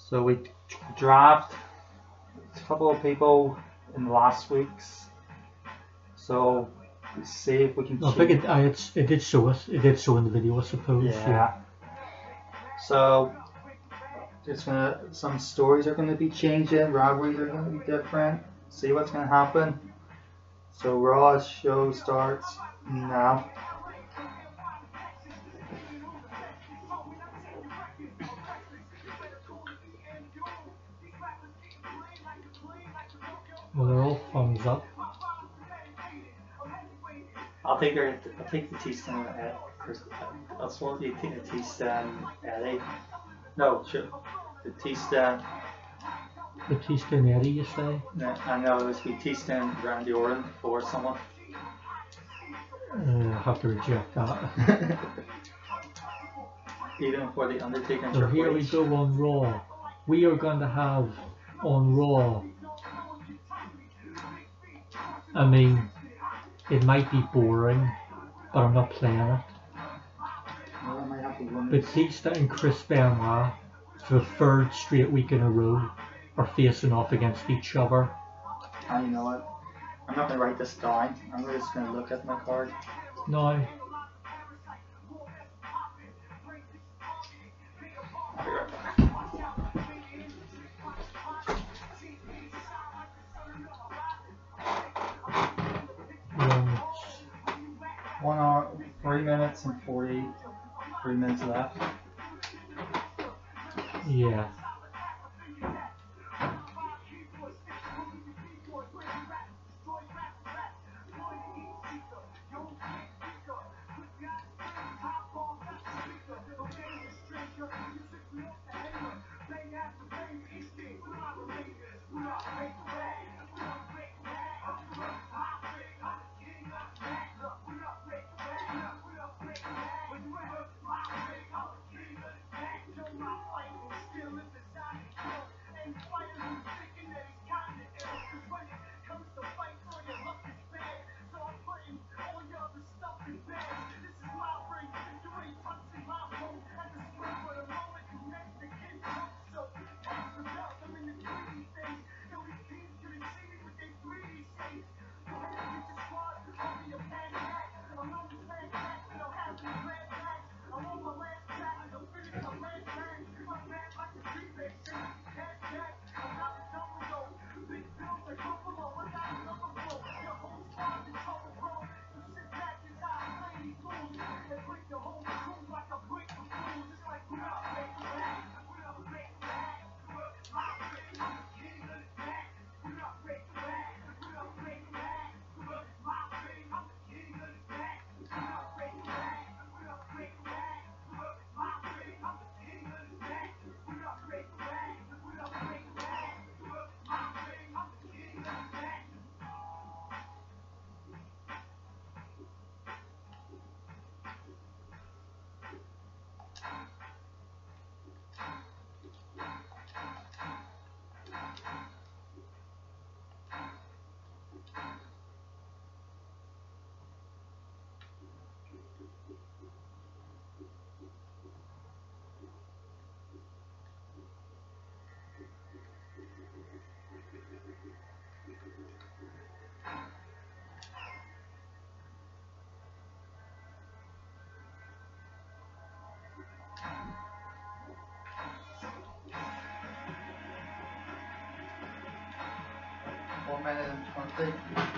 So we dropped a couple of people in the last weeks. So let's see if we can. I think it did show us. It did show in the video, I suppose. Yeah. So some stories are gonna be changing. Rivalries are gonna be different. See what's gonna happen. So Raw's show starts now. Well, they're all thumbs up. I'll take the Batista and Chris. I'll swap the Batista and Eddie. No, sure. Batista. Batista and Eddie, you say? No, I know it was Batista and Randy Orton for someone. I have to reject that. Even for the Undertaker and So Triple here we H. go on Raw. We are going to have on Raw. I mean, it might be boring, but I'm not playing it. Well, I might have to win this. Batista and Chris Benoit, for the third straight week in a row, are facing off against each other. And you know what? I'm not gonna write this down. I'm just gonna look at my card. Now, I'll be right back. 1 hour, 3 minutes and 43 minutes left. yeah.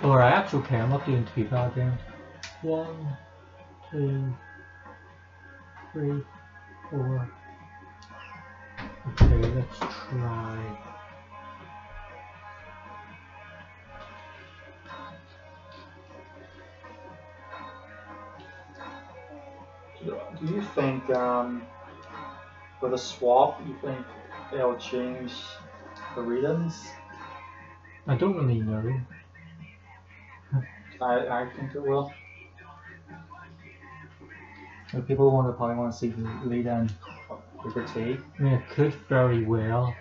Alright, that's okay, I'm not doing too bad then. 1, 2, 3, 4. Okay, let's try. Do you think with a swap, you think it'll change the readings? I don't really know. I think it will. If people probably want to see Lita and Booker T. I mean, it could very well.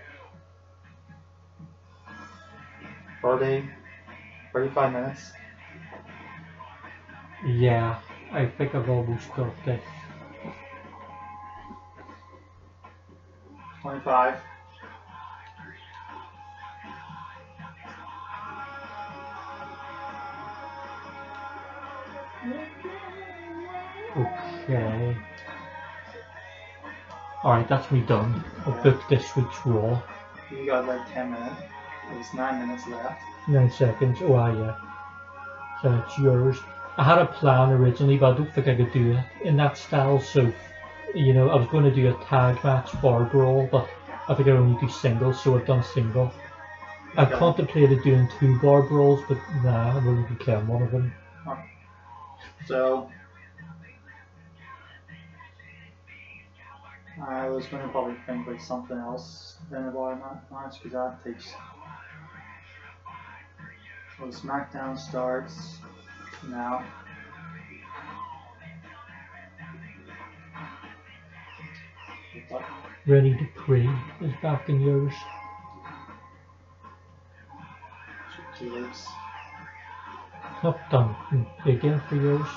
35 minutes. Yeah, I think I've almost got this. 25. Okay. Alright, that's me done. I'll book this week's Raw. You got like 10 minutes. There's 9 minutes left. 9 seconds. Oh, yeah. So it's yours. I had a plan originally, but I don't think I could do it in that style. So, you know, I was going to do a tag match bar brawl, but I think I only do singles, so I've done single. I contemplated doing 2 bar brawls, but nah, I'm only playing one of them. So I was going to probably think like something else than a bar match, because that takes. So SmackDown starts now. Ready to Pray is back in yours. 2 weeks. Not done again for yours.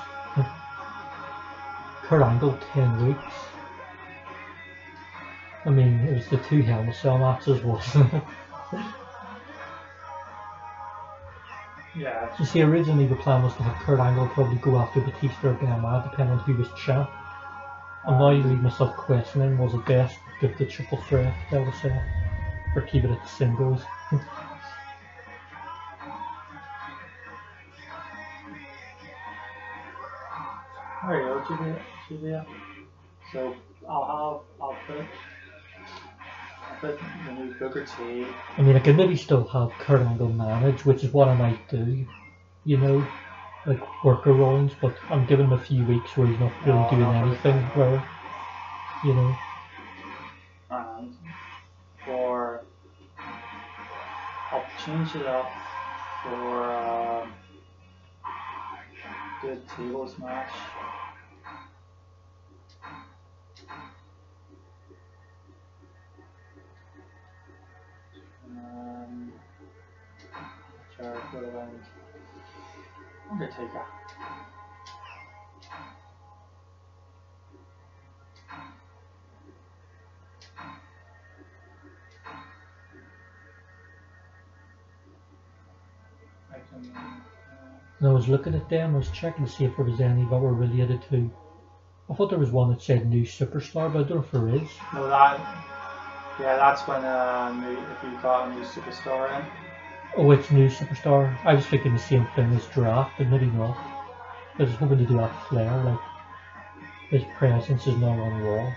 Kurt Angle 10 weeks. I mean, it was the 2 Hell in a Cell matches, wasn't it? Yeah. You see, originally the plan was to have Kurt Angle probably go after Batista or Benoit, depending on who was champ. I'm now leaving myself questioning, was it best to give the triple threat Hell in a Cell, or keep it at the singles? There you go, Julia. So I'll put the new Booker T. I mean, I could maybe still have Kurt Angle manage, which is what I might do, you know, like worker Rollins, but I'm giving him a few weeks where he's not really doing anything, where, you know. And I'll change it up for good tables match. Jericho and Undertaker. And I was looking at them, I was checking to see if there was any that were related to. I thought there was one that said new superstar, but I don't know if there is. No, that's when if you got a new superstar in. Oh, it's new superstar. I was thinking the same thing as draft, but maybe not. I was hoping to do that Flair, like his presence is now on Raw.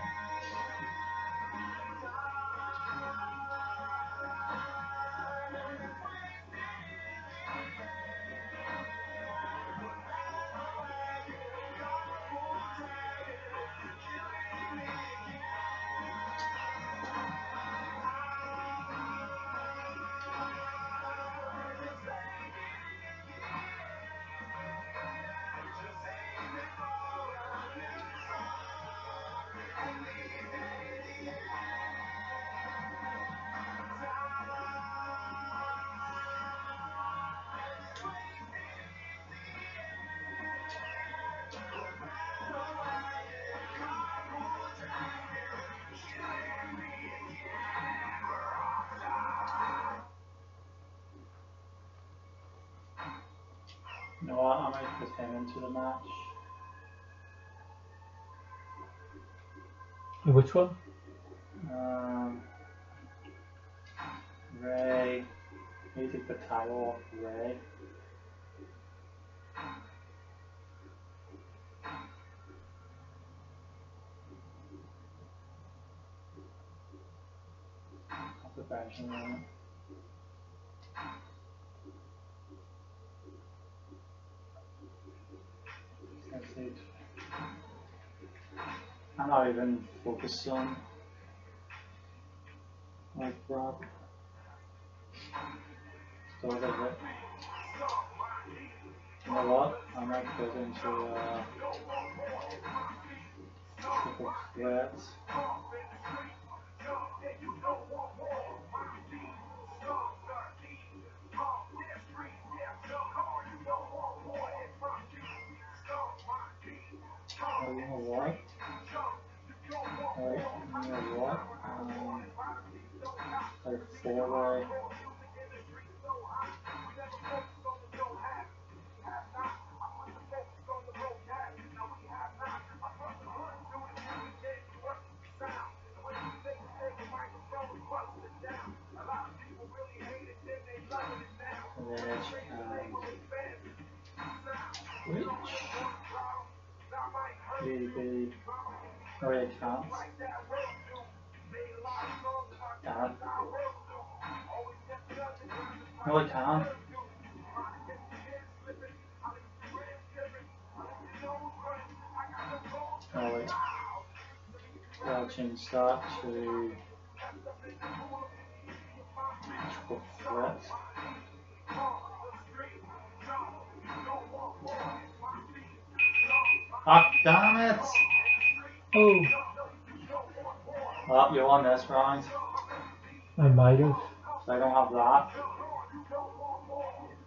No, I might put him into the match. Which one? Ray. Maybe take the title off Ray. That's a fashion one. I'm not even focused on like Rob. So that's it. You know what? I might put into triple threats. Oh, you know what? Alright, you know what? Like 4-way. be. Oh, yeah, I can't. Damn it. No, I can't. Oh, wait. I'll change that to triple threat. Ah, damn it! Oh, Oh, you won this round. I might have. So I don't have that.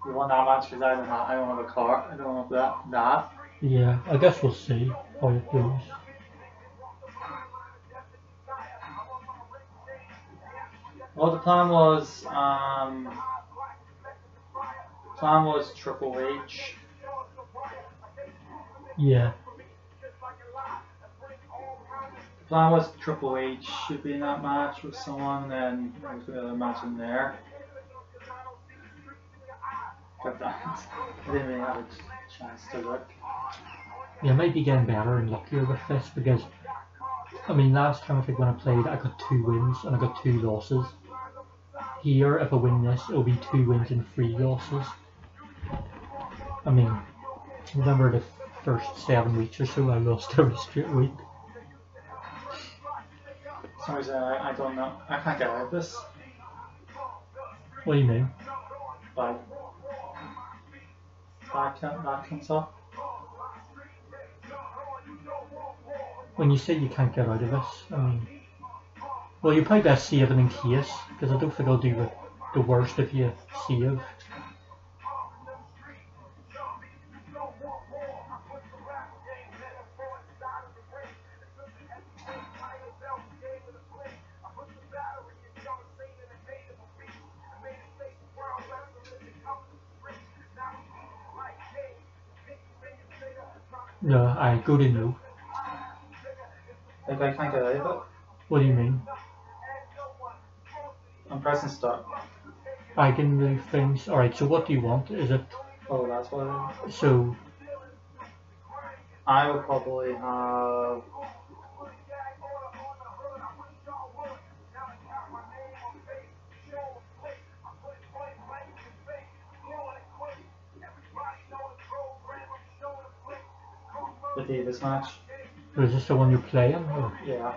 You won that match because I don't have a car. I don't have that. Yeah, I guess we'll see how it goes. Well, the plan was Triple H. Yeah, The plan was Triple H should be in that match with someone, and then there was another match in there. But that, I didn't really have a chance to look. yeah, I might be getting better and luckier with this because, I mean, last time I think when I played, I got 2 wins and I got 2 losses. Here, if I win this, it'll be 2 wins and 3 losses. I mean, remember the first 7 weeks or so, I lost every straight week. Sorry, I don't know. I can't get out of this. What do you mean? Like, that comes up. When you say you can't get out of this, I mean, well, you probably better save it in case, because I don't think I'll do the worst if you save. No, I go to no. Like, I can't get out of it. What do you mean? I'm pressing start. I can move things. Alright, so what do you want? Is it Oh, that's what it is. so? I will probably have. The Davis match. Is this the one you're playing? Or Yeah.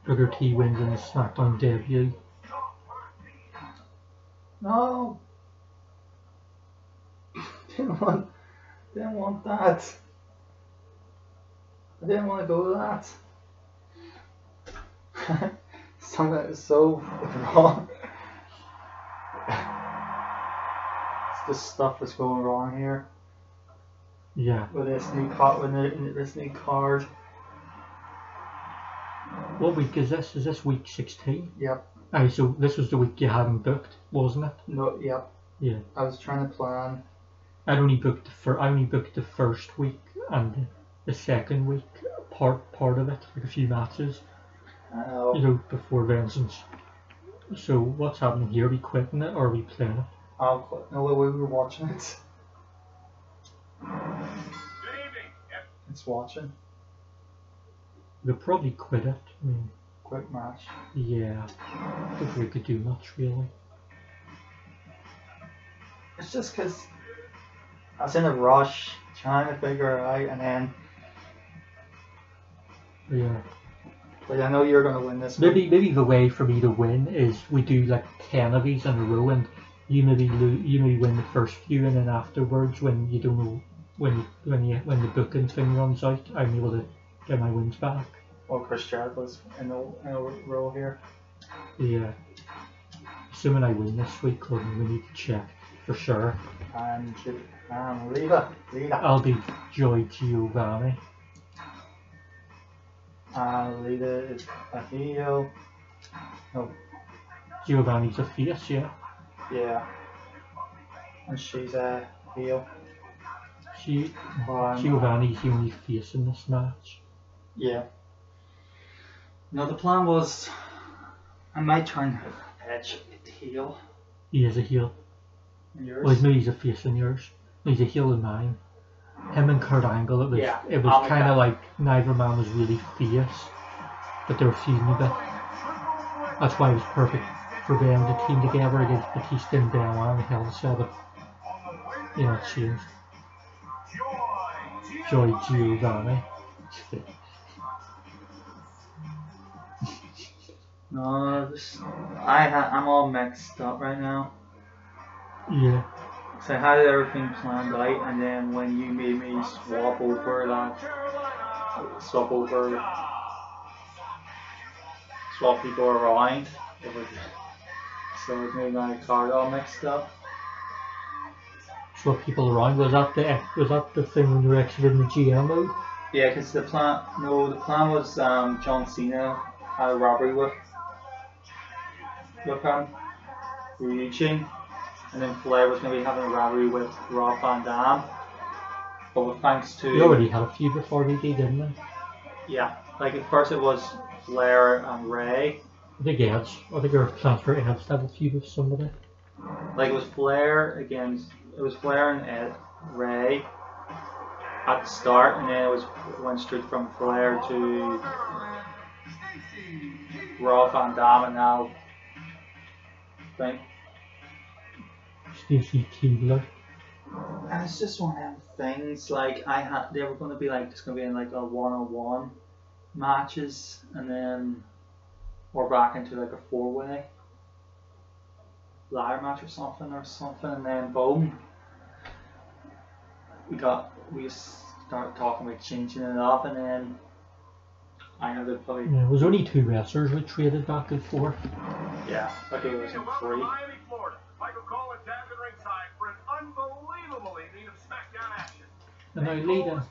Booker T wins in the SmackDown debut? No. Didn't want that. I didn't want to go with that. Something that is so wrong. It's the stuff that's going wrong here Yeah. with this new card. What week is this? Is this week 16? Yep. Aye, so this was the week you hadn't booked, wasn't it? No. Yep. Yeah. I was trying to plan. I only booked the first week and the second week, part of it, like a few matches, you know, before Vengeance. So what's happening here? Are we quitting it or are we playing it? I'll quit. No, we were watching it. Good evening. Yep. It's watching. We'll probably quit it. I mean, Quick match. yeah, I don't think we could do much really. It's just because I was in a rush trying to figure it out, and then. Yeah. But I know you're gonna win this. Maybe the way for me to win is we do like 10 of these in a row, and you maybe win the first few, and then afterwards, when you don't know when the booking thing runs out, I'm able to get my wins back. Well, Chris Jericho's in a row here. Yeah. Assuming I win this week, we need to check for sure. And Lita. I'll be Joy Giovanni. Lita is a heel. No, Giovanni's a face, yeah. yeah. And she's a heel. Giovanni's the only face in this match. Yeah. No, the plan was I might turn Edge heel. He is a heel. And yours? Well, maybe he's a face in yours. He's a heel in mine. him and Kurt Angle, it was Yeah, it was I'm kind of okay. like neither man was really fierce, but they were feuding a bit. That's why it was perfect for them to team together against Batista and Benoit and Hell in a Cell, but you know, it changed. Joy Giovanni. No, I'm all mixed up right now. Yeah. So I had everything planned out, and then when you made me swap people around, so it made my card all mixed up. Swap people around. Was that the thing when you were exiting the GM mode? Yeah, because the plan was John Cena had a robbery with him, Ryuji, and then Flair was going to be having a robbery with Rob Van Dam. But with thanks to... They already had a feud before they did, didn't they? Yeah, like at first it was Flair and Ray. I think Edge. I think they were plans for Edge to have a feud with somebody. Like it was Flair and Ray at the start, and then it went straight from Flair to Rob Van Dam, and now I think Stacy Keibler. and it's just one of them things. Like they were going to be like just going to be in like a one-on-one matches, and then we're back into like a four-way ladder match or something, and then boom, we started talking about changing it up, and then I know they'd probably Yeah, it was only 2 wrestlers we traded back and forth. yeah, like it was in three. Miami, Florida. Michael Cole and Davin ringside for an unbelievable evening of SmackDown action. And now Lita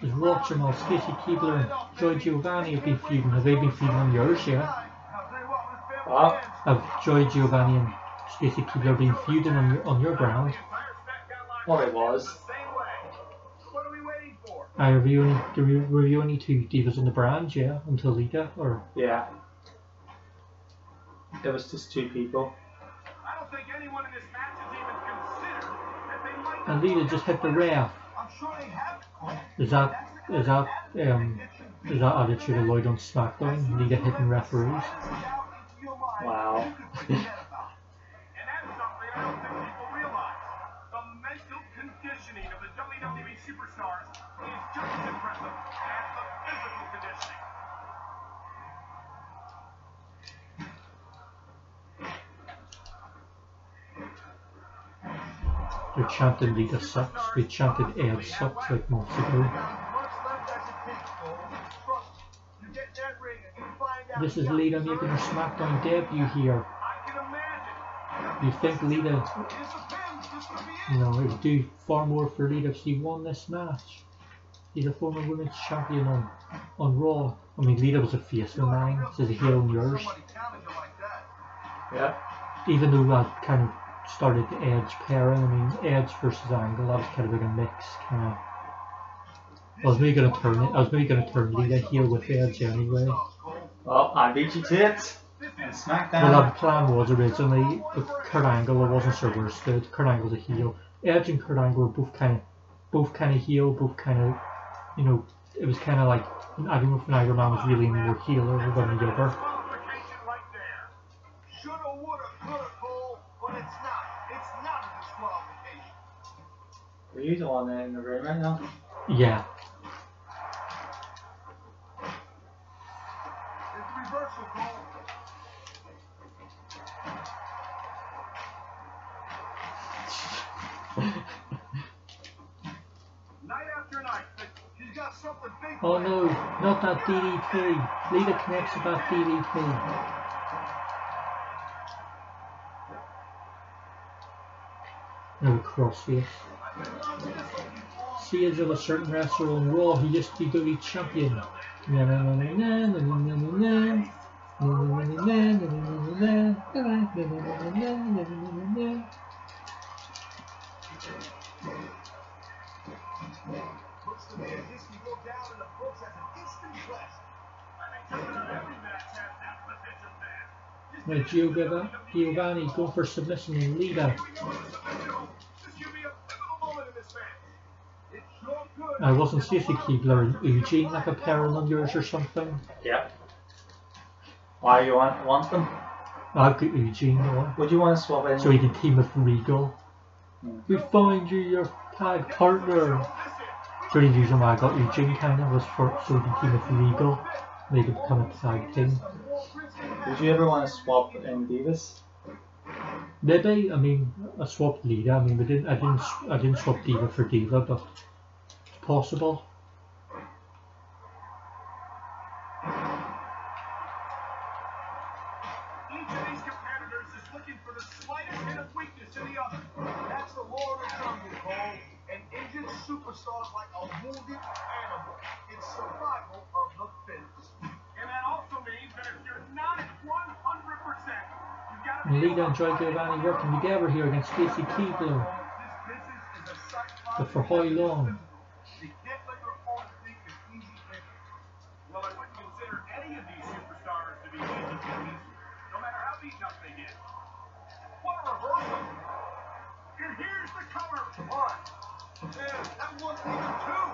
is watching while Stacy Keibler and Joy Giovanni have been feuding. Have they been feuding on yours, yeah? What? Have Joy Giovanni and Stacy Keibler been feuding on your ground? Well, it was. What are we waiting for? Were you only 2 divas on the brand, yeah, until Lita, or? Yeah. It was just 2 people. I don't think anyone in this match has even considered that they might. And Lita just hit the ref. I'm sure they have. Is that attitude allowed on SmackDown? Lita hitting referees? Wow. And that's something I don't think people realize. The mental conditioning of the WWE superstars is just as impressive as the physical conditioning. They're chanting Lita sucks. We chanted Edge sucks like months ago. This is Lita making her SmackDown debut here. You think Lita, it would do far more for Lita if she won this match. She's a former women's champion on Raw. I mean, Lita was a face of mine. She's a heel in yours. Yeah. Even though that kind of started the Edge pairing, I mean, Edge versus Angle, that was kind of like a mix, kind of. I was maybe gonna turn Lita heel with Edge anyway. Well, I beat you to it. And SmackDown. Well, the plan was originally, but Kurt Angle, I wasn't sure where it stood. Kurt Angle's a heel. Edge and Kurt Angle were both kind of heel, both kind of, it was kind of like, I don't know if neither man was really more heel than the other. Are you the one in the room right now? Yeah. Oh no, not that DDT. Lita connects with that DDT. No crossface. See as of a certain wrestler on Raw who used to be WWE champion. Now Giovanni going for submission in Lita. This could be a pivotal moment in this match. It sure could. I wasn't Stacy Keibler and Eugene like a pairing on yours or something. Yeah. Why you want them? I've got Eugene on. Would you want to swap in? So he can team with Regal. We find you your tag partner. The only reason why I got Eugene kind of was for so he can team with Regal. They could become a tag team. Would you ever want to swap in Divas? Maybe. I mean, I swapped Lita. I mean, I didn't swap Diva for Diva, but it's possible. Each of these competitors is looking for the slightest hint of weakness in the other. That's the law of the jungle, Cole. An injured superstar is like a wounded animal. It's survival of the fittest. And that also means that if you're not at 100%, you've got to be Lita and Joy Giovanni working together here against Stacy Keibler. But for how long? Well, I wouldn't consider any of these superstars to be easy business, no matter how beaten up they get. What a reversal! And here's the cover. One. Man, that wasn't even two.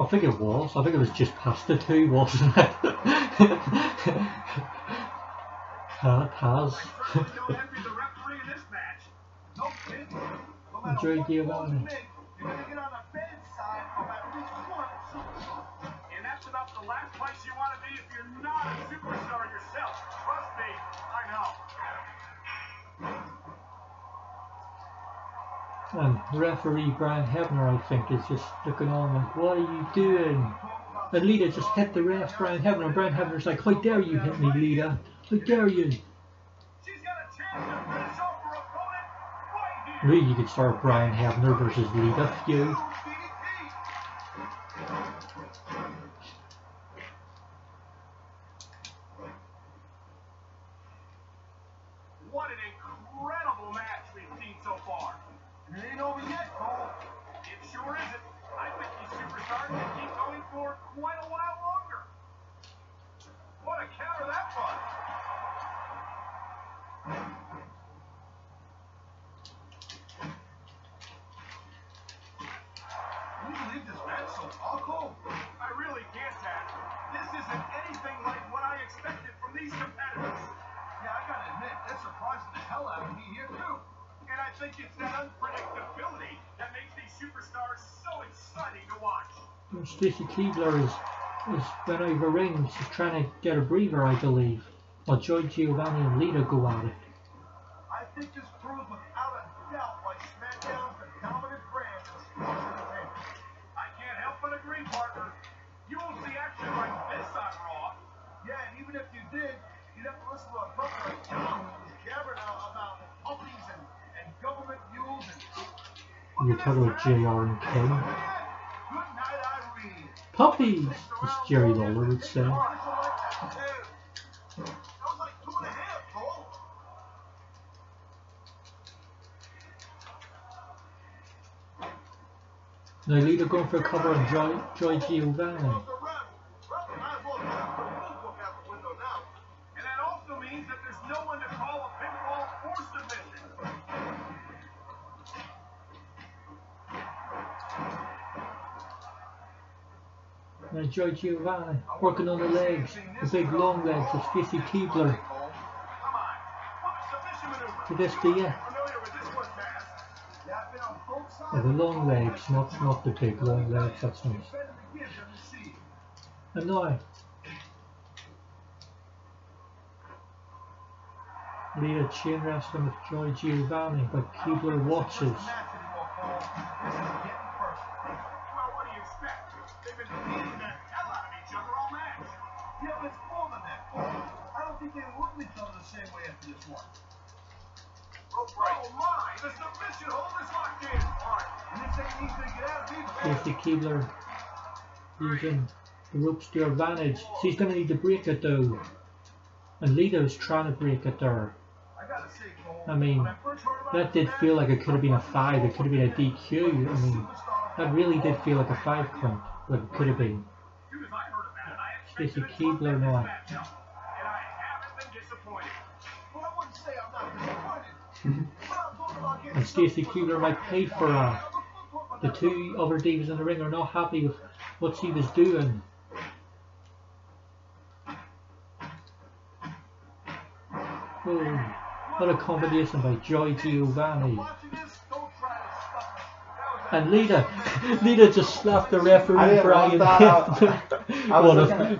I think it was. I think it was just past the 2, wasn't it? It has. Don't envy the referee in this match. No kidding. No matter Joy what Giovanni. you make, you're gonna get on the bedside of at least one superstar. And that's about the last place you want to be if you're not a superstar yourself. Trust me, I know. And referee Brian Hebner, I think, is just looking on like, what are you doing? And Lita just hit the ref, Brian Hebner, and Brian Hebner's like, how dare you hit me, Lita? How dare you? She's got a chance to finish off her opponent right here. Really, you could start Brian Hebner versus Lita feud. What an incredible match we've seen so far. And it ain't over yet, Cole. It sure isn't. I think these superstars can keep going for quite a while longer. What a counter that was. Can you believe this match so awful? I really can't, Tad. This isn't anything like what I expected from these competitors. Yeah, I gotta admit, that's surprising the hell out of me here, too. And I think it's that unpredictability that makes these superstars so exciting to watch. Stacy Keibler is bent over rings, she's trying to get a breather, I believe. While Joy Giovanni and Lita go at it. I think this proves without a doubt why SmackDown's the dominant brand in sports entertainment. I can't help but agree, partner. You won't see action like this on Raw. Yeah, and even if you did, you'd have to listen to a brother like John who's jabbering about puppies and government mules and... You're talking about JR and King. Good night, Irene. Puppies, as Jerry Lawler would say. That was like 2.5, Cole. Now Lita going for a cover on Joy Giovanni. And that also means that there's no one to call a pinfall or submission. Now Joy Giovanni working on the legs, the big long legs of Stacy Keibler. Come on, what a submission maneuver. To this be it. Familiar with this one, Taz? Yeah, I've been on both sides. The long legs, not the big long legs, that's nice. And now Lita chain wrestling with Joy Giovanni, but Keibler watches. Well, what do you expect? They've been beating the hell out of each other all match. Yeah, but it's more than that. I don't think they look at each other the same way after this one. Oh my, the submission hold is locked in. All right, and this ain't easy to get out of either. Stacy Keibler using the ropes to her advantage. She's going to need to break it though. And Lita's trying to break it there. I gotta say, Cole, I mean, when I first heard about that did feel like it could have been a 5, it could have been a DQ. I mean, that really did feel like a 5 count, but it could have been. as soon as I heard about it, I Stacy expected it to Keibler this now. matchup, and I haven't been disappointed. Well, I wouldn't say I'm not disappointed. But I'm talking about getting And Stacy Keibler might pay for a the two other divas in the ring are not happy with what she was doing. Oh, what a combination by Joy Giovanni. And Lita just slapped the referee Brian Hebner.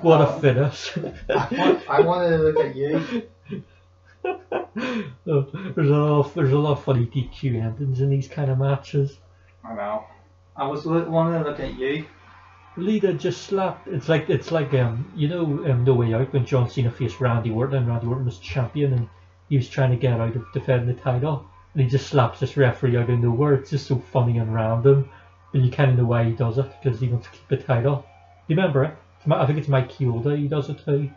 What a finish. I wanted to look at you. There's a lot of funny DQ endings in these kind of matches. I know. I was wanting to look at you. Lita just slapped. It's like you know, No Way Out when John Cena faced Randy Orton and Randy Orton was champion and he was trying to get out of defending the title and he just slaps this referee out of nowhere. It's just so funny and random, but you kind of know why he does it, because he wants to keep the title. You remember it? I think it's Mike Chioda. He does it too.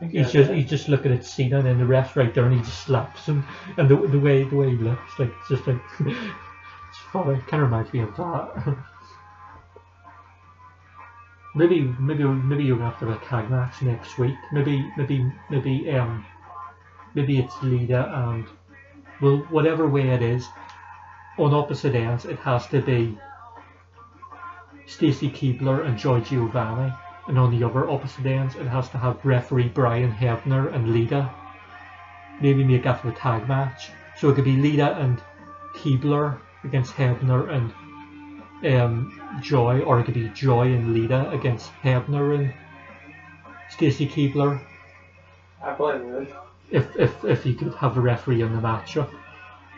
He's just looking at Cena and then the ref's right there and he just slaps him, and the way he looks, like it's just like it's funny. It kind of reminds me of that. Maybe you're gonna have to have a tag match next week. Maybe it's Lita and, well, whatever way it is, on opposite ends it has to be Stacy Keibler and Joy Giovanni, and on the other opposite ends it has to have referee Brian Hebner and Lita. Maybe make that for a tag match. So it could be Lita and Keibler against Hebner and Joy, or it could be Joy and Lita against Hebner and Stacy Keibler. I probably would. If you could have a referee in the matchup.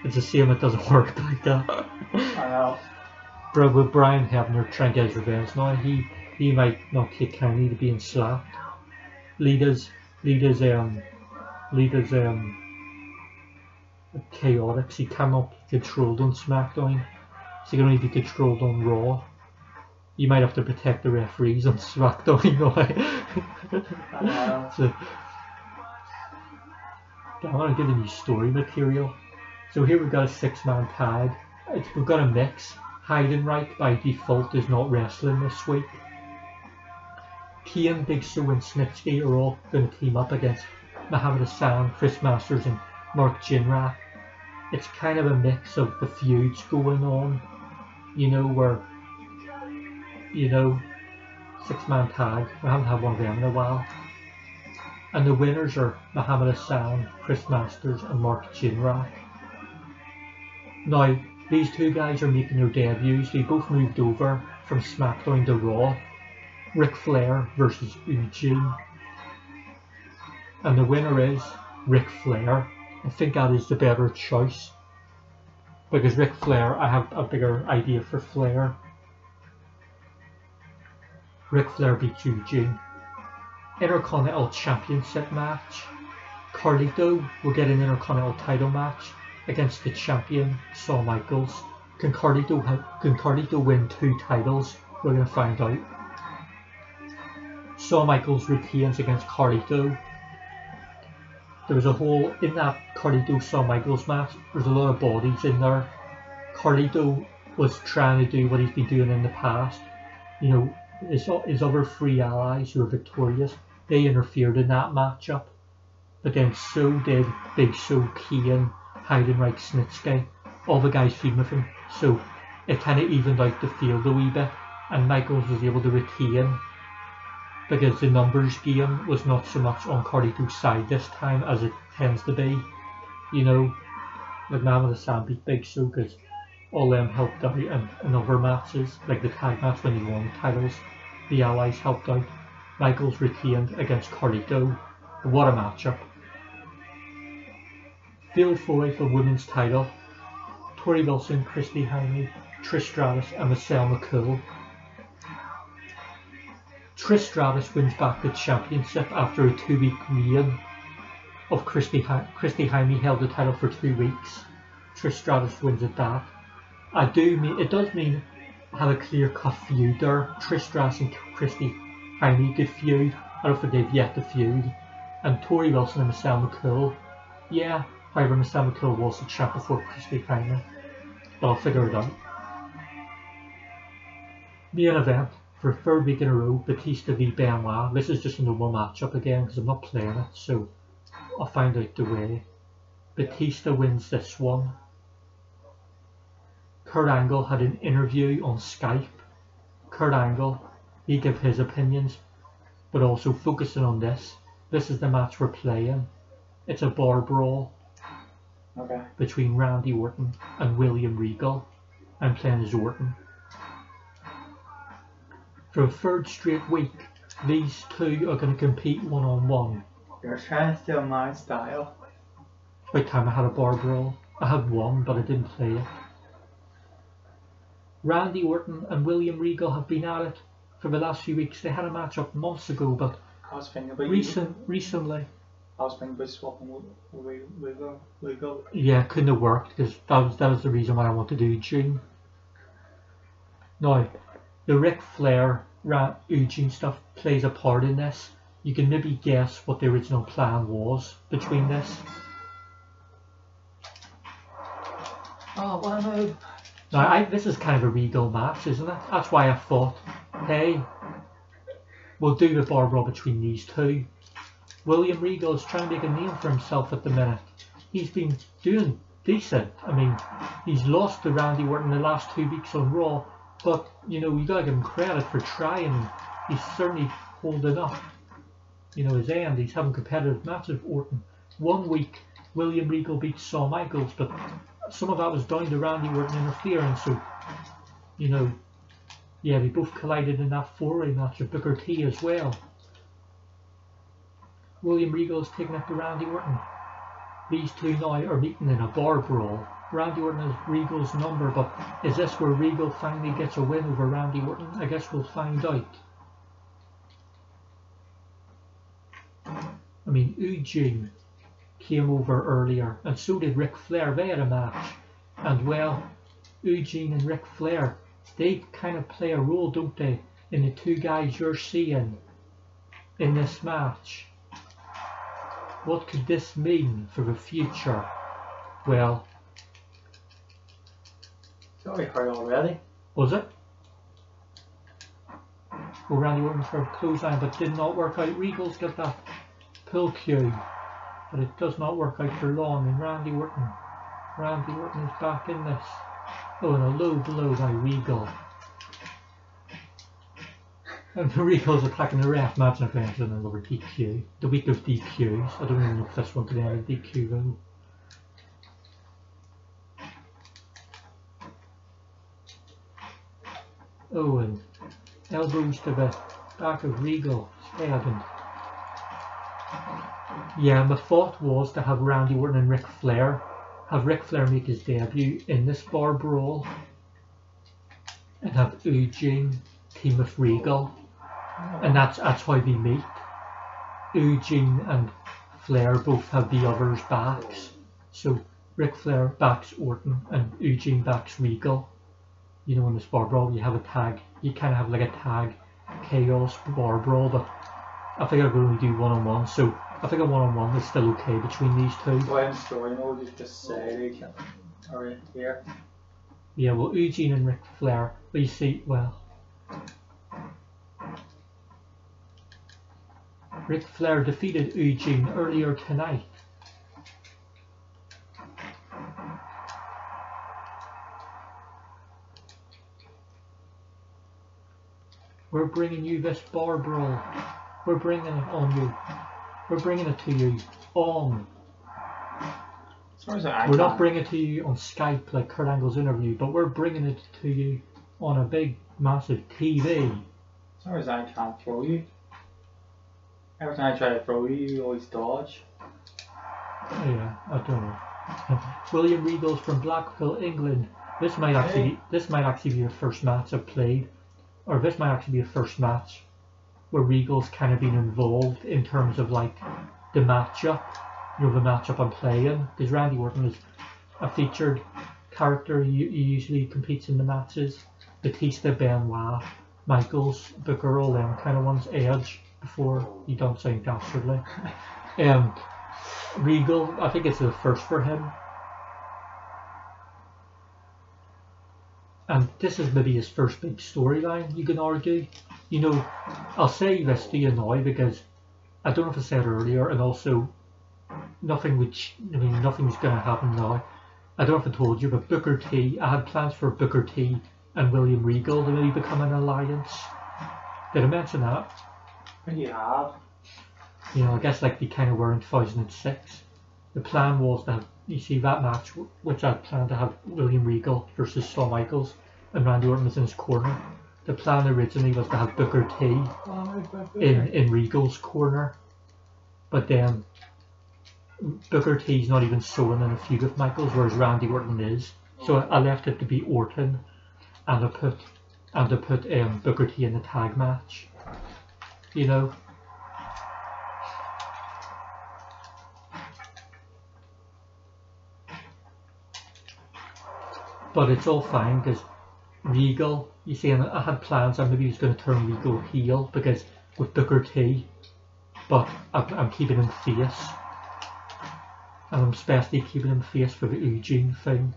It's a shame it doesn't work like that. I know. But with Brian Hebner trying to get his revenge now, he might not take kindly to being slapped. Lita's chaotic. She cannot be controlled on SmackDown. She can only be controlled on Raw. You might have to protect the referees on SmackDown. So, I want to give them you story material. So here we've got a 6-man tag. We've got a mix. Heidenreich by default is not wrestling this week. Kane, Big Show and Snitsky are all going to team up against Muhammad Hassan, Chris Masters and Mark Jinrak. It's kind of a mix of the feuds going on, you know, where, you know, 6-man tag. We haven't had one of them in a while. And the winners are Muhammad Hassan, Chris Masters and Mark Jinrak. Now, these two guys are making their debuts. They both moved over from SmackDown to Raw. Ric Flair versus Eugene. And the winner is Ric Flair. I think that is the better choice. Because Ric Flair, I have a bigger idea for Flair. Ric Flair beats Eugene. Intercontinental Championship match. Carlito will get an Intercontinental title match against the champion Shawn Michaels. Can Carlito win 2 titles? We're going to find out. Shawn Michaels retains against Carlito. There was a whole, in that Carlito Shawn Michaels match, there's a lot of bodies in there. Carlito was trying to do what he's been doing in the past. You know, his other 3 allies who were victorious, they interfered in that matchup. But then so did Big Show, Kane, Heidenreich, Snitsky, all the guys feeding with him. So it kind of evened out the field a wee bit, and Michaels was able to retain, because the numbers game was not so much on Carlito's side this time as it tends to be. You know, like Muhammad Hassan beat Big Show because all them helped out, and in other matches, like the tag match when he won titles, the allies helped out. Michaels retained against Carlito. What a matchup. Fatal 4 for women's title. Tori Wilson, Christy Hynde, Trish Stratus and Michelle McCool. Trish Stratus wins back the championship after a 2-week reign of Christy Hynde held the title for 2 weeks. Trish Stratus wins it back. It does mean I have a clear-cut feud there. Trish Stratus and Christy Hynde good feud. I don't think they've yet to feud. And Tori Wilson and Michelle McCool. Yeah, however, Michelle McCool was the champ before Christy Hynde. But I'll figure it out. Main event for 3rd week in a row, Batista v Benoit. This is just a normal matchup again because I'm not playing it, so I'll find out the way. Batista wins this one. Kurt Angle had an interview on Skype. Kurt Angle, he gave his opinions, but also focusing on this. This is the match we're playing. It's a bar brawl between Randy Orton and William Regal. I'm playing as Orton. For a third straight week, these two are going to compete one-on-one. You're trying to steal my style. By the time I had a bar brawl, I had one, but I didn't play it. Randy Orton and William Regal have been at it for the last few weeks. They had a match up months ago, but I was thinking about recently. I was thinking about swapping Regal. Yeah, couldn't have worked because that was the reason why I wanted to do Eugene. Now, the Ric Flair Eugene stuff plays a part in this. You can maybe guess what the original plan was between this. Oh, well, no. Now, this is kind of a Regal match, isn't it? That's why I thought, hey, we'll do the bar brawl between these two. William Regal is trying to make a name for himself at the minute. He's been doing decent. I mean, he's lost to Randy Orton the last 2 weeks on Raw, but, you know, you gotta give him credit for trying. He's certainly holding up, you know, his end. He's having competitive matches with Orton. 1 week, William Regal beat Shawn Michaels, but some of that was down to Randy Orton interfering, so, you know, yeah, they both collided in that four-way match with Booker T as well. William Regal is taking it to Randy Orton. These two now are meeting in a bar brawl. Randy Orton has Regal's number, but is this where Regal finally gets a win over Randy Orton? I guess we'll find out. I mean, Eugene came over earlier, and so did Ric Flair. They had a match, and well, Eugene and Ric Flair, they kind of play a role, don't they, in the two guys you're seeing in this match. What could this mean for the future? Well, it's already heard already. Was it? Well, Randy Orton for a clothesline, but did not work out. Regal's got that pull cue, but it does not work out for long. And Randy Orton is back in this. Oh, and a low blow by Regal. And Regal's attacking the ref, matching events and another DQ. The week of DQs. I don't even know if this one could end a DQ though. Oh, and elbows to the back of Regal's head. And yeah, my thought was to have Randy Orton and Ric Flair. Have Ric Flair make his debut in this bar brawl. And have Eugene team with Regal. And that's how they meet. Eugene and Flair both have the other's backs. So Ric Flair backs Orton and Eugene backs Regal. You know, in this bar brawl you have a tag. You kind of have like a tag chaos bar brawl, but I think I could only do one-on-one. So I think a one-on-one is still okay between these two. Well, in story mode, you just say they can. Alright, here. Yeah, well, Eugene and Ric Flair, but you see, well, Ric Flair defeated Eugene earlier tonight. We're bringing you this bar brawl. We're bringing it on you. We're bringing it to you on. As far as I We're not bringing it to you on Skype like Kurt Angle's interview, but we're bringing it to you on a big, massive TV. As far as I can't throw you. Every time I try to throw you, you always dodge. Yeah, I don't know. William Regal's from Blackpool, England. This might actually be the first match I've played, or this might actually be the first match where Regal's kind of been involved in terms of like the matchup. You know, the matchup I'm playing, because Randy Orton is a featured character. He usually competes in the matches. Batista, Benoit, Michaels, Booker, all them kind of ones. Edge. Before he done something dastardly. Regal, I think it's the first for him. And this is maybe his first big storyline, you can argue. You know, I'll say this to you now because I don't know if I said earlier, and also nothing's going to happen now. I don't know if I told you, but Booker T, I had plans for Booker T and William Regal to maybe become an alliance. Did I mention that? I think you have. You know, I guess like they kind of were in 2006. The plan was to have, you see that match, which I planned to have William Regal versus Shawn Michaels, and Randy Orton was in his corner. The plan originally was to have Booker T in Regal's corner, but then Booker T's not even showing in a feud with Michaels, whereas Randy Orton is. So I left it to be Orton, and I put Booker T in the tag match. You know. But it's all fine because Regal, you see, and I had plans that maybe he was going to turn Regal heel because with Booker T, but I'm keeping him face. And I'm especially keeping him face for the Eugene thing.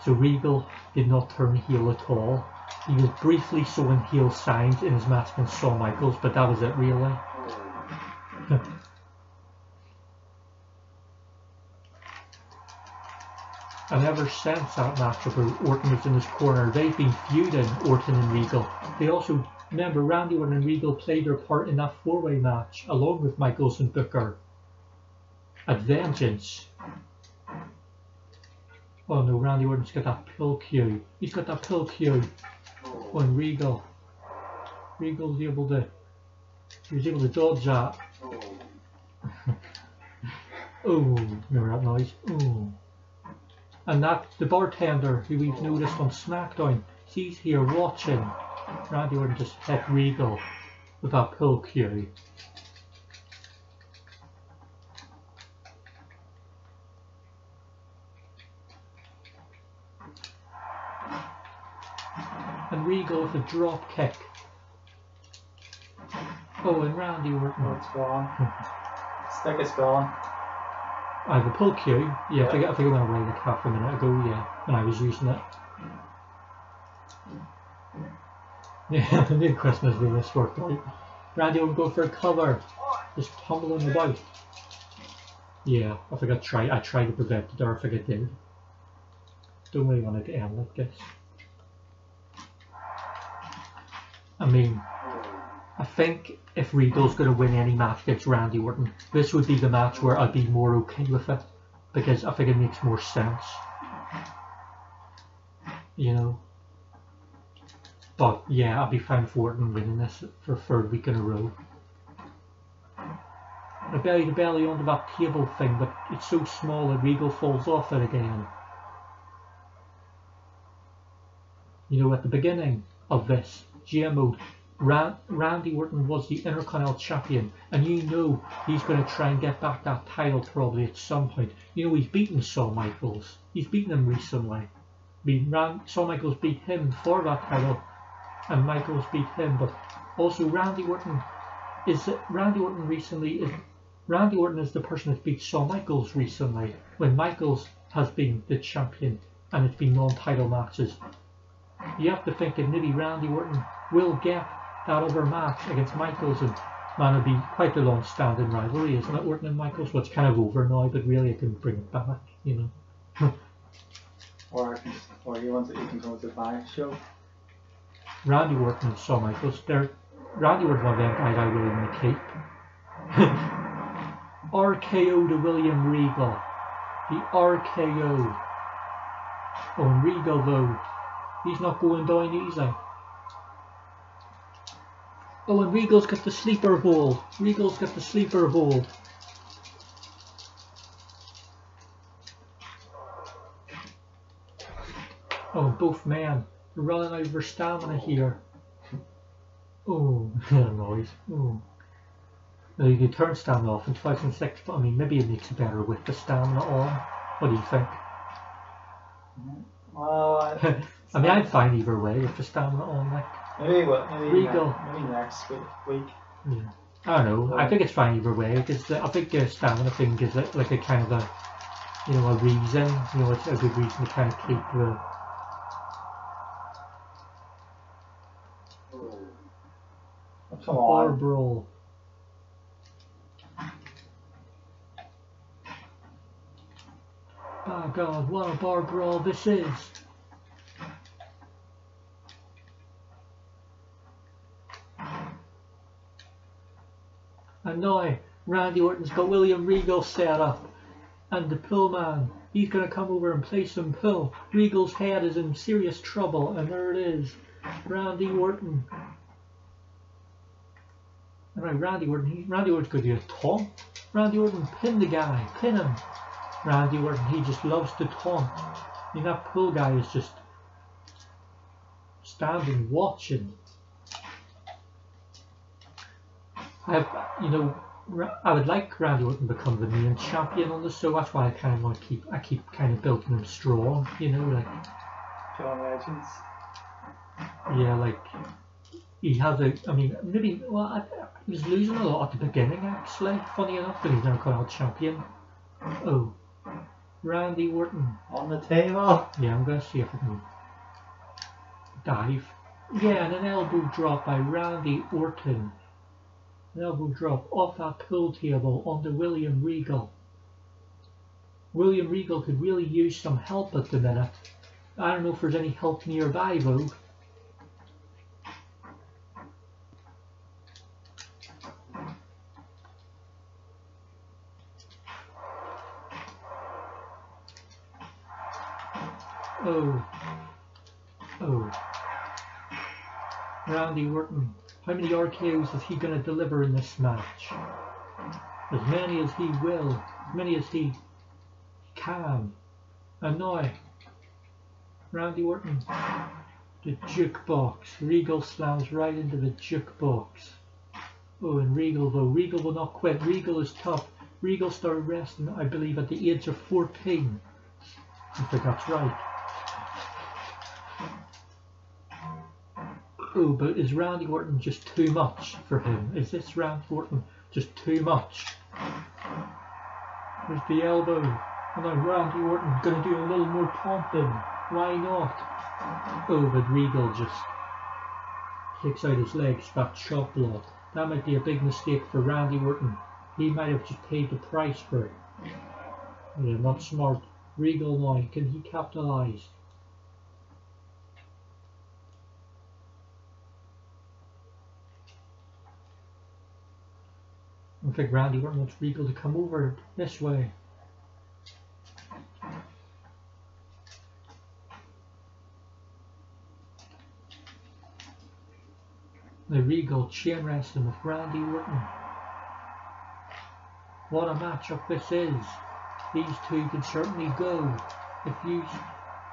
So Regal did not turn heel at all. He was briefly showing heel signs in his match against Shawn Michaels, but that was it really. And ever since that matchup where Orton was in his corner, they've been feuding, Orton and Regal. They also, remember, Randy Orton and Regal played their part in that four-way match, along with Michaels and Booker, at Vengeance. Oh no, Randy Orton's got that pill cue. He's got that pill cue on Regal. Regal's able to, he was able to dodge that. Oh, remember that noise? Oh. And that, the bartender who we've noticed on SmackDown, he's here watching. Randy Orton just hit Regal with that pill cue. And Regal with a drop kick. Oh, and Randy Orton. Oh, it's gone. Stick is gone. The pull cue. Yeah, I think it went away like half a minute ago, yeah, when I was using it. Yeah, the Christmas with this worked out. Randy will go for a cover. Just tumbling about. Yeah, I think I tried to prevent it, or I think I did. Don't really want it to end like this. I mean, I think if Regal's going to win any match against Randy Orton, this would be the match where I'd be more okay with it, because I think it makes more sense. You know? But yeah, I'd be fine for Orton winning this for a third week in a row. I belly to belly onto that table thing, but it's so small that Regal falls off it again. You know, at the beginning of this GMO, Randy Orton was the Intercontinental Champion, and you know he's going to try and get back that title probably at some point. You know, he's beaten Shawn Michaels. He's beaten him recently. I mean, Shawn Michaels beat him for that title, and Michaels beat him. But also Randy Orton is the person that beat Shawn Michaels recently, when Michaels has been the champion and it's been non-title matches. You have to think that maybe Randy Orton will get that other match against Michaels, and man, it'd be quite a long-standing rivalry, isn't it? Orton and Michaels, well, it's kind of over now, but really it can bring it back, you know. Or he wants it, he can go to the back show. Randy Orton and Shawn Michaels, Randy Orton's one of them guys I really want to keep. RKO to William Regal. The RKO. Oh, and Regal though, he's not going down easy. Oh, and Regal's got the sleeper hold. Regal's got the sleeper hold. Oh, both men are running out of their stamina here. Oh, noise. Oh. Now you can turn stamina off in 2006, but I mean, maybe it makes it better with the stamina on. What do you think? Well, I mean, I'm fine either way with the stamina on, like. maybe Regal. Maybe next week. Yeah. I don't know. I think it's fine either way, because I think the stamina thing gives it like a kind of a, you know, a reason. You know, it's a good reason to kind of keep the. Come Bar on. brawl. God, what a bar brawl this is. And now Randy Orton's got William Regal set up. And the pull man, he's going to come over and play some pull. Regal's head is in serious trouble, and there it is. Randy Orton. Right, Randy Orton's going to do a taunt. Randy Orton, pin the guy, pin him. Randy Orton, he just loves to taunt. I mean, that pull guy is just standing watching. I would like Randy Orton to become the main champion on the show. That's why I kind of want to keep kind of building him strong. You know, like John Legends. Yeah, like he has a. I mean, maybe. Well, he was losing a lot at the beginning, actually. Funny enough, but he's never got out champion. Oh, Randy Orton On the table. Yeah, I'm gonna see if I can dive. Yeah, and an elbow drop by Randy Orton. An elbow drop off that pool table onto William Regal. William Regal could really use some help at the minute. I don't know if there's any help nearby though. Oh. Randy Orton. How many RKOs is he going to deliver in this match? As many as he will. As many as he can. And now, Randy Orton. The jukebox. Regal slams right into the jukebox. Oh, and Regal though. Regal will not quit. Regal is tough. Regal started wrestling, I believe, at the age of 14. I think that's right. Oh, but is Randy Orton just too much for him? Is this Randy Orton just too much? There's the elbow. And now Randy Orton's going to do a little more taunting. Why not? Oh, but Regal just kicks out his legs, got chop block. That might be a big mistake for Randy Orton. He might have just paid the price for it. Yeah, not smart. Regal now, can he capitalise? I think Randy Orton wants Regal to come over this way. The Regal chain wrestling with Randy Orton. What a matchup this is. These two can certainly go. The feuds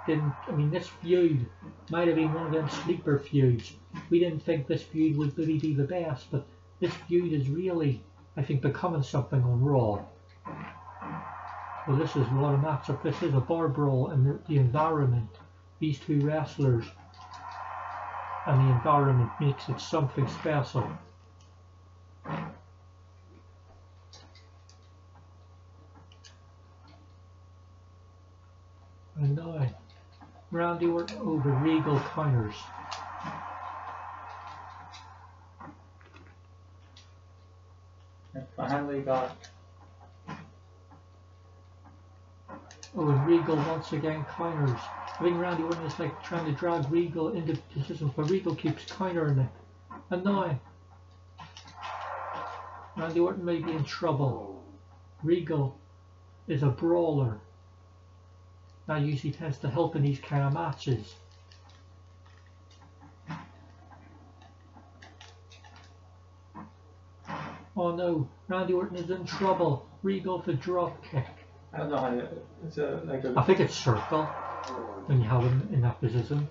didn't, I mean, this feud might have been one of them sleeper feuds. We didn't think this feud would really be the best, but this feud is really, I think, becoming something on Raw. Well, this is what a matchup. This is a bar brawl and the environment. These two wrestlers and the environment makes it something special. And now, Randy Orton over Regal counters. And finally got. Oh, and Regal once again counters. I think Randy Orton is like trying to drag Regal into positions, but Regal keeps countering it. And now, Randy Orton may be in trouble. Regal is a brawler. That usually tends to help in these kind of matches. Oh no, Randy Orton is in trouble. Regal with a drop kick. I don't know how to. It's like a. I think it's circle when you have him in that position.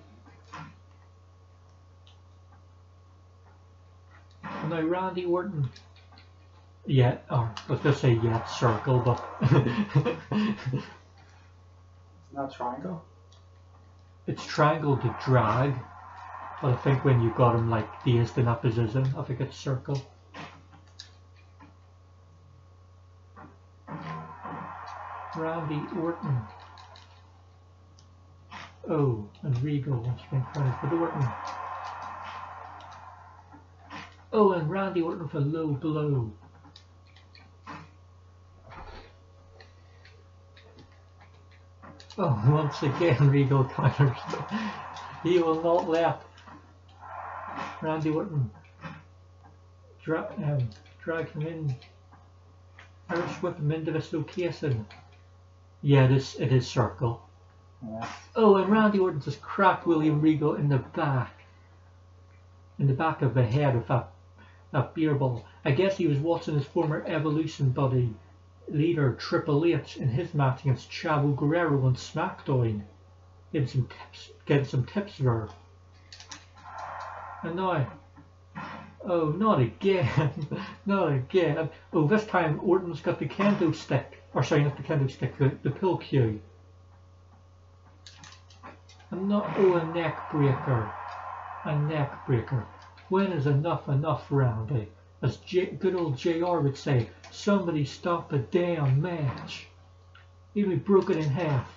And now Randy Orton. Yeah, or I was going to say yeah, circle, but. It's not triangle. It's triangle to drag, but I think when you got him like dazed in that position, I think it's circle. Randy Orton. Oh, and Regal wants to be in front of Orton. Oh, and Randy Orton for a low blow. Oh, once again, Regal counters. He will not let Randy Orton drag him in. Irish whip him into this location. Yeah, it is circle. Yeah. Oh, and Randy Orton just cracked William Regal in the back of the head with that beer ball. I guess he was watching his former Evolution buddy, leader Triple H, in his match against Chavo Guerrero on SmackDown. Getting some tips there. And now, oh, not again, not again. Oh, this time Orton's got the kendo stick, or sorry, not the kendo stick, the pull cue. And not, oh, a neck breaker. A neck breaker. When is enough Randy? As good old JR would say, somebody stop a damn match. Even broke it in half.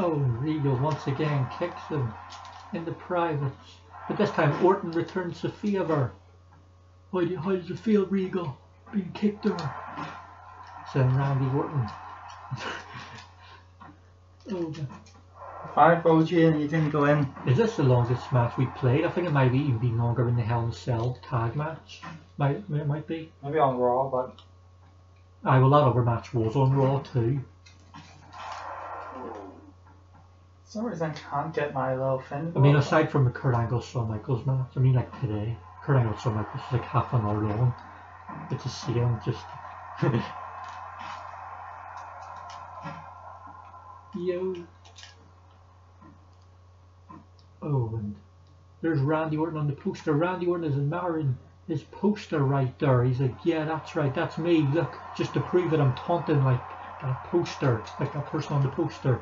Oh, Regal once again kicks him in the privates. But this time Orton returns the favour. How does it feel, Regal, being kicked there? Said Randy Orton. Oh, If I voted you and you didn't go in. is this the longest match we played? I think it might even be longer than the Hell in a Cell tag match. It might be. Maybe on Raw, but. Aye, well that other match was on Raw too. For some reason I can't get my little fin. I mean, aside from the Kurt Angle Shawn Michaels match, I mean, like today, Kurt Angle Shawn Michaels is like half an hour long. It's a scene, just. Yo. Oh, and there's Randy Orton on the poster. Randy Orton is admiring his poster right there. He's like, yeah, that's right, that's me. Look, just to prove it, I'm taunting like that poster, like that person on the poster.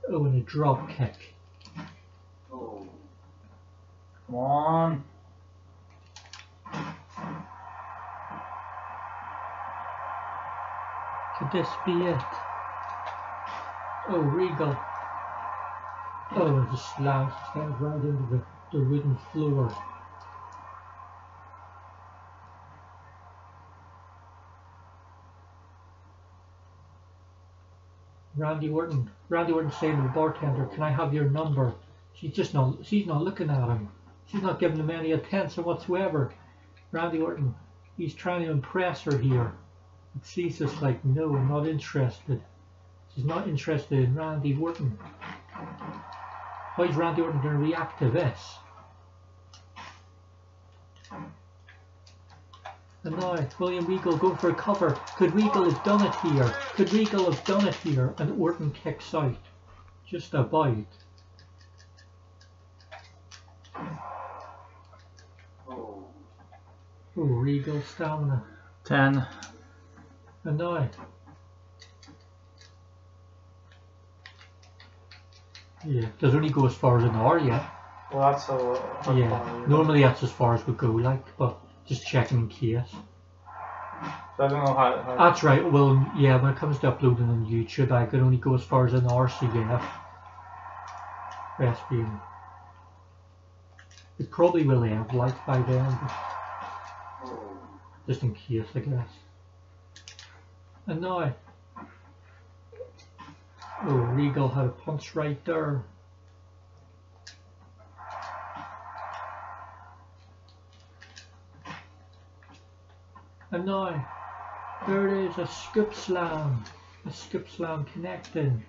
Oh, and a drop kick. Oh. Come on. Could this be it? Oh, Regal. Oh, and just slams his head right into the wooden floor. Randy Orton saying to the bartender, "Can I have your number?" She's not looking at him. She's not giving him any attention whatsoever. Randy Orton, he's trying to impress her here. But she's just like, no, I'm not interested. She's not interested in Randy Orton. How is Randy Orton going to react to this? And now, William Regal going for a cover. Could Regal have done it here? Could Regal have done it here? And Orton kicks out. Just about. Oh, Regal stamina. 10. And now. Yeah, doesn't really go as far as an hour yet. Well, that's a. Yeah, normally that's as far as we go, like, but just checking in case. So I don't know how. That's right, well, yeah, when it comes to uploading on YouTube, I could only go as far as an hour, so yeah. Best being. It probably will end, like, by then, but just in case, I guess. And now. Oh, Regal had a punch right there. And now, there it is, a scoop slam connecting.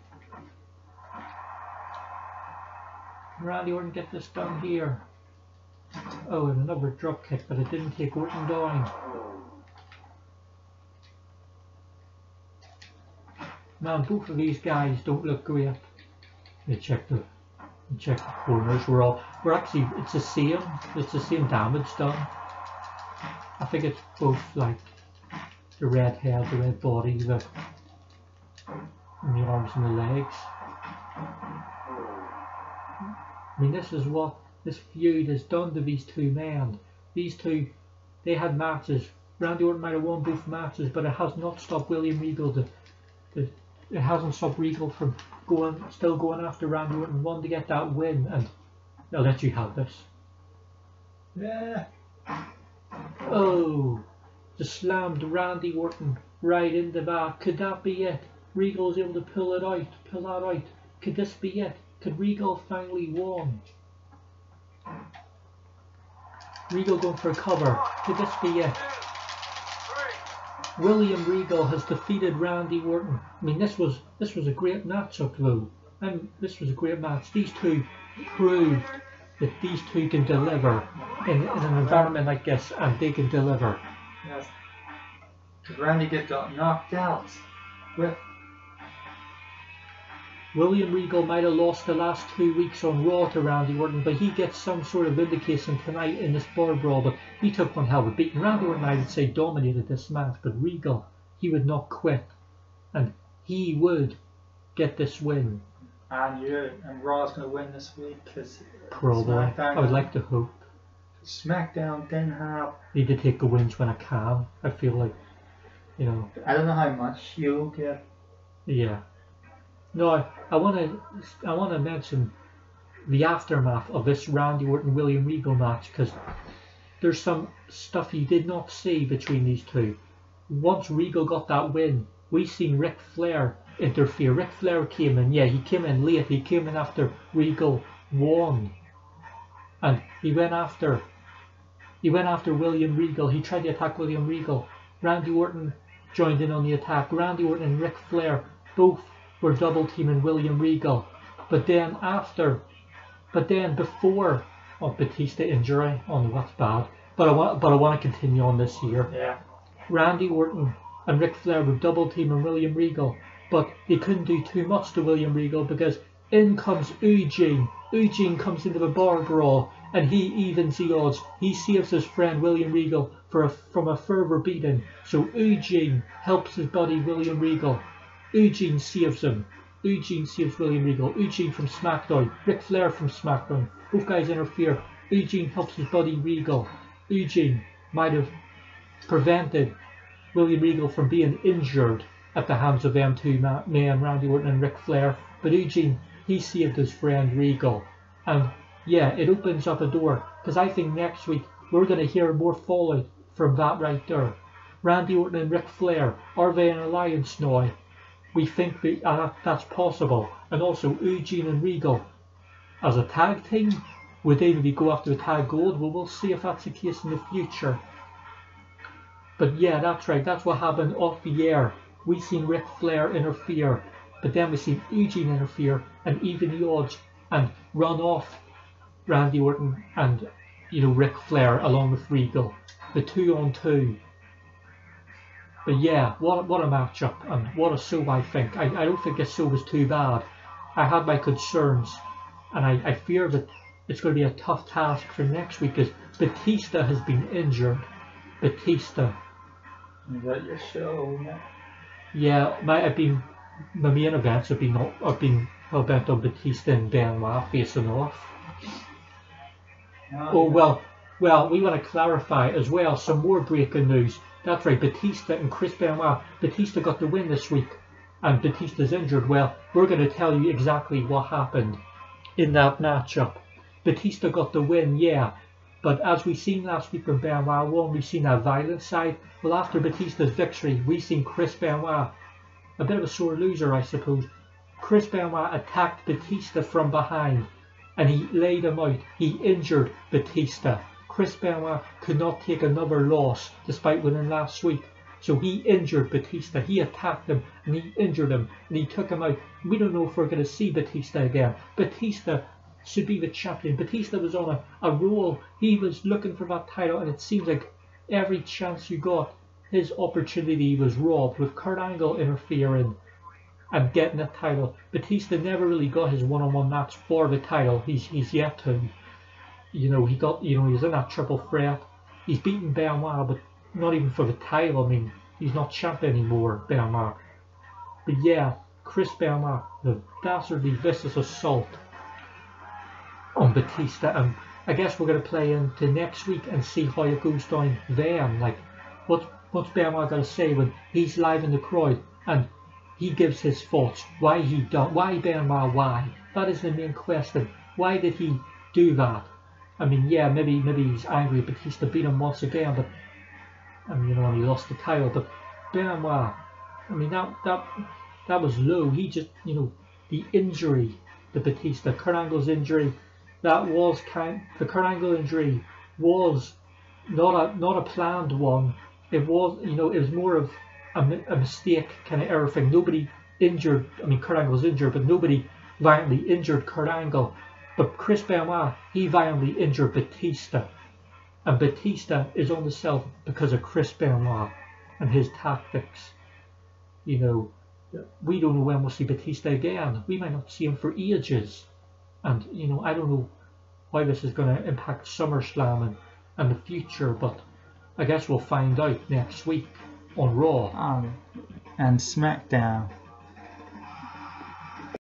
Can Randy Orton get this done here? Oh, and another drop kick, but it didn't take Orton down. Man, both of these guys don't look great. They check the corners. We're actually, it's the same damage done. I think it's both like the red head, the red body, and the arms and the legs. I mean, this is what this feud has done to these two men. These two, they had matches. Randy Orton might have won both matches, but it has not stopped William Regal. It hasn't stopped Regal from still going after Randy Orton, wanting to get that win. And I'll let you have this. Yeah. Oh, just slammed Randy Orton right into that. Could that be it? Regal's able to pull that out. Could this be it? Could Regal finally win? Regal going for a cover. Could this be it? William Regal has defeated Randy Orton. I mean, this was a great matchup though. And this was a great match. These two proved that these two can deliver in an environment like this, and they can deliver. Yes. Did Randy got knocked out with? William Regal might have lost the last 2 weeks on Raw to Randy Orton, but he gets some sort of vindication tonight in this bar brawl. But he took one hell of a beating. Randy Orton, I would say, dominated this match, but Regal, he would not quit, and he would get this win. And Raw's going to win this week because Probably. I would like to hope. SmackDown didn't have. Need to take the wins when I can. I feel like, you know. I don't know how much you'll get. Yeah. No, I want to mention the aftermath of this Randy Orton William Regal match, because there's some stuff you did not see between these two. Once Regal got that win, we seen Ric Flair interfere. Ric Flair came in. Yeah, he came in late. He came in after Regal won, and he went after William Regal. He tried to attack William Regal. Randy Orton joined in on the attack. Randy Orton and Ric Flair both were double teaming William Regal, but then before Batista injury, oh no, that's bad. But I want to continue on this here. Yeah. Randy Orton and Ric Flair were double teaming William Regal, but they couldn't do too much to William Regal because in comes Eugene. Eugene comes into the bar brawl and he evens the odds. He saves his friend William Regal from a further beating. So Eugene helps his buddy William Regal. Eugene saves him. Eugene saves William Regal. Eugene from SmackDown. Ric Flair from SmackDown. Both guys interfere. Eugene helps his buddy Regal. Eugene might have prevented William Regal from being injured at the hands of them two men, Randy Orton and Ric Flair. But Eugene, he saved his friend Regal. And yeah, it opens up a door, because I think next week we're going to hear more fallout from that right there. Randy Orton and Ric Flair, are they an alliance now? We think that's possible. And also Eugene and Regal as a tag team, would they maybe go after the tag gold? Well, we'll see if that's the case in the future. But yeah, that's right, that's what happened off the air. We seen Ric Flair interfere, but then we seen Eugene interfere and even the odds and run off Randy Orton and Ric Flair along with Regal, the 2-on-2. But yeah, what a matchup, and what a show. I think I don't think this show was too bad. I had my concerns, and I fear that it's going to be a tough task for next week because Batista has been injured. Batista. Is that your show? Yeah, my main events have been hell bent on Batista and Benoit facing off. Oh well, we want to clarify as well some more breaking news. That's right, Batista and Chris Benoit. Batista got the win this week, and Batista's injured. Well, we're going to tell you exactly what happened in that matchup. Batista got the win, yeah, but as we seen last week when Benoit won, we seen that violent side. Well, after Batista's victory, we seen Chris Benoit, a bit of a sore loser, I suppose. Chris Benoit attacked Batista from behind, and he laid him out. He injured Batista. Chris Benoit could not take another loss despite winning last week. So he injured Batista. He attacked him and he injured him and he took him out. We don't know if we're going to see Batista again. Batista should be the champion. Batista was on a roll. He was looking for that title, and it seems like every chance you got, his opportunity was robbed with Kurt Angle interfering and getting the title. Batista never really got his one-on-one match for the title. He's yet to. He got, he's in that triple threat. He's beaten Benoit, but not even for the title. I mean, he's not champion anymore, Benoit. But yeah, Chris Benoit, the dastardly vicious assault. on Batista, and I guess we're going to play into next week and see how it goes down then. Like, what's Benoit got to say when he's live in the crowd and he gives his thoughts? Why he done? Why Benoit? Why? That is the main question. Why did he do that? I mean, yeah, maybe he's angry Batista beat him once again, but I mean, you know, and he lost the title. But Benoit, I mean, that was low. He just, you know, the injury, the Batista, Kurt Angle's injury, that was the Kurt Angle injury was not a planned one. It was, you know, it was more of a mistake kind of error thing. Nobody injured. I mean, Kurt Angle's injured, but nobody violently injured Kurt Angle. But Chris Benoit, he violently injured Batista, and Batista is on the shelf because of Chris Benoit and his tactics. You know, we don't know when we'll see Batista again. We might not see him for ages. And, you know, I don't know how this is going to impact SummerSlam and the future, but I guess we'll find out next week on Raw. And SmackDown.